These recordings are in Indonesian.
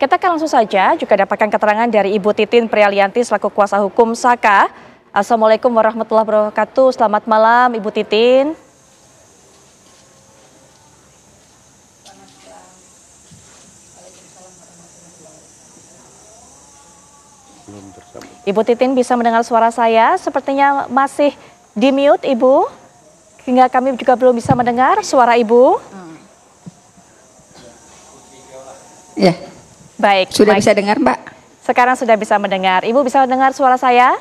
kita akan langsung saja juga dapatkan keterangan dari Ibu Titin Prialianti selaku kuasa hukum Saka. Assalamualaikum warahmatullahi wabarakatuh. Selamat malam Ibu Titin. Ibu Titin bisa mendengar suara saya? Sepertinya masih di mute Ibu. Hingga kami juga belum bisa mendengar suara Ibu. Ya. Baik. Sudah bisa dengar, Mbak? Sekarang sudah bisa mendengar. Ibu bisa mendengar suara saya?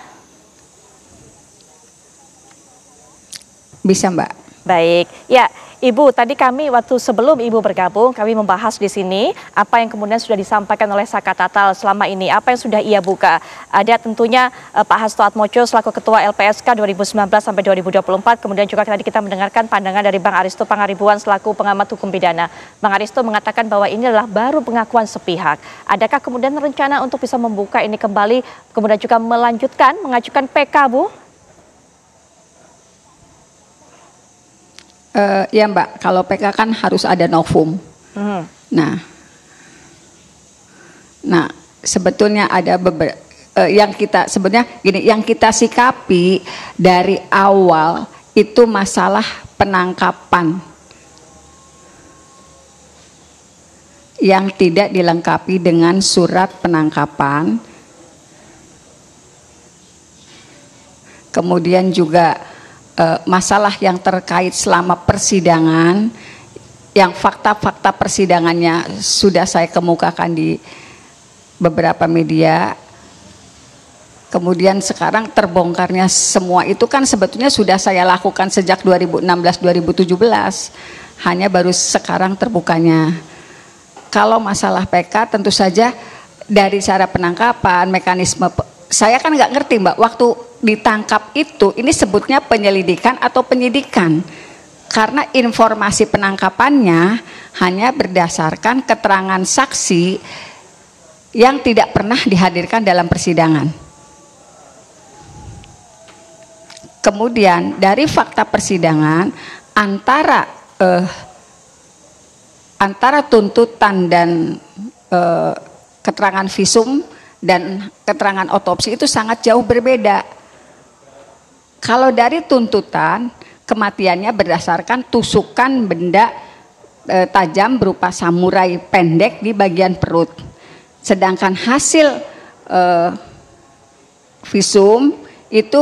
Bisa, Mbak. Baik. Ya, Ibu, tadi kami waktu sebelum Ibu bergabung, kami membahas di sini apa yang kemudian sudah disampaikan oleh Saka Tatal selama ini, apa yang sudah ia buka. Ada tentunya Pak Hasto Atmojo selaku Ketua LPSK 2019 sampai 2024, kemudian juga tadi kita mendengarkan pandangan dari Bang Aristo Pangaribuan selaku pengamat hukum pidana. Bang Aristo mengatakan bahwa ini adalah baru pengakuan sepihak. Adakah kemudian rencana untuk bisa membuka ini kembali, kemudian juga melanjutkan, mengajukan PK, Bu? Ya Mbak, kalau PK kan harus ada novum. Nah, sebetulnya ada beberapa yang kita sebetulnya gini, yang kita sikapi dari awal itu masalah penangkapan yang tidak dilengkapi dengan surat penangkapan, kemudian juga masalah yang terkait selama persidangan, yang fakta-fakta persidangannya sudah saya kemukakan di beberapa media. Kemudian sekarang terbongkarnya semua itu kan sebetulnya sudah saya lakukan sejak 2016-2017, hanya baru sekarang terbukanya. Kalau masalah PK tentu saja dari cara penangkapan, mekanisme, saya kan nggak ngerti Mbak, waktu ditangkap itu ini sebutnya penyelidikan atau penyidikan, karena informasi penangkapannya hanya berdasarkan keterangan saksi yang tidak pernah dihadirkan dalam persidangan. Kemudian dari fakta persidangan antara tuntutan dan keterangan visum dan keterangan otopsi itu sangat jauh berbeda. Kalau dari tuntutan, kematiannya berdasarkan tusukan benda tajam berupa samurai pendek di bagian perut. Sedangkan hasil visum itu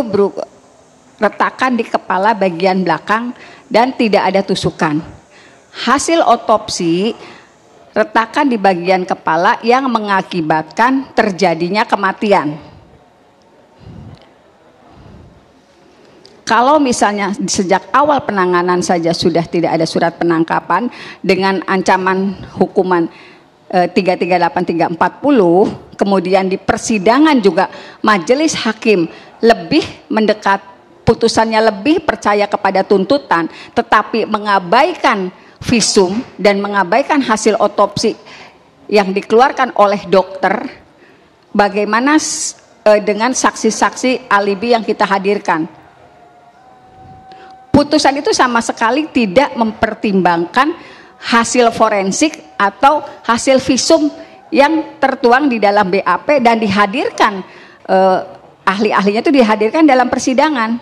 retakan di kepala bagian belakang dan tidak ada tusukan. Hasil otopsi retakan di bagian kepala yang mengakibatkan terjadinya kematian. Kalau misalnya sejak awal penanganan saja sudah tidak ada surat penangkapan dengan ancaman hukuman 338 340, kemudian di persidangan juga majelis hakim lebih mendekat, putusannya lebih percaya kepada tuntutan, tetapi mengabaikan visum dan mengabaikan hasil otopsi yang dikeluarkan oleh dokter, bagaimana dengan saksi-saksi alibi yang kita hadirkan? Putusan itu sama sekali tidak mempertimbangkan hasil forensik atau hasil visum yang tertuang di dalam BAP dan dihadirkan, ahli-ahlinya itu dihadirkan dalam persidangan.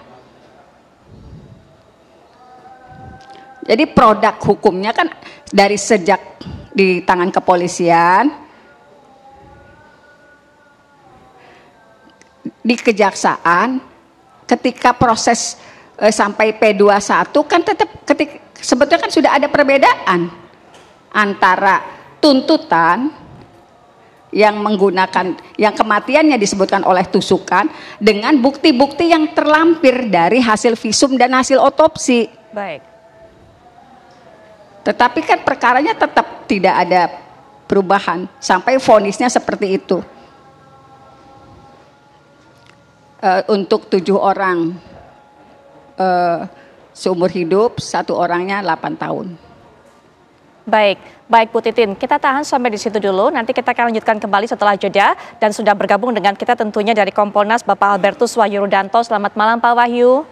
Jadi produk hukumnya kan dari sejak di tangan kepolisian, di kejaksaan, ketika proses sampai P21 kan tetap sebetulnya kan sudah ada perbedaan antara tuntutan yang menggunakan, yang kematiannya disebutkan oleh tusukan, dengan bukti-bukti yang terlampir dari hasil visum dan hasil otopsi. Baik. Tetapi kan perkaranya tetap tidak ada perubahan sampai vonisnya seperti itu. Untuk 7 orang seumur hidup, 1 orangnya 8 tahun. Baik Bu Titin, kita tahan sampai di situ dulu. Nanti kita akan lanjutkan kembali setelah jeda, dan sudah bergabung dengan kita tentunya dari Kompolnas Bapak Albertus Wahyu Rudanto. Selamat malam Pak Wahyu.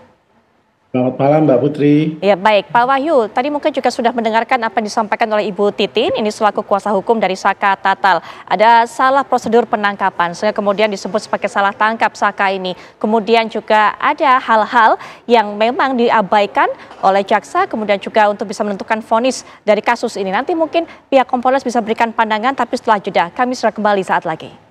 Selamat malam Mbak Putri. Ya baik, Pak Wahyu, tadi mungkin juga sudah mendengarkan apa yang disampaikan oleh Ibu Titin, ini selaku kuasa hukum dari Saka Tatal. Ada salah prosedur penangkapan, sehingga kemudian disebut sebagai salah tangkap Saka ini. Kemudian juga ada hal-hal yang memang diabaikan oleh jaksa, kemudian juga untuk bisa menentukan vonis dari kasus ini. Nanti mungkin pihak Kompolnas bisa berikan pandangan, tapi setelah jeda, kami sudah kembali saat lagi.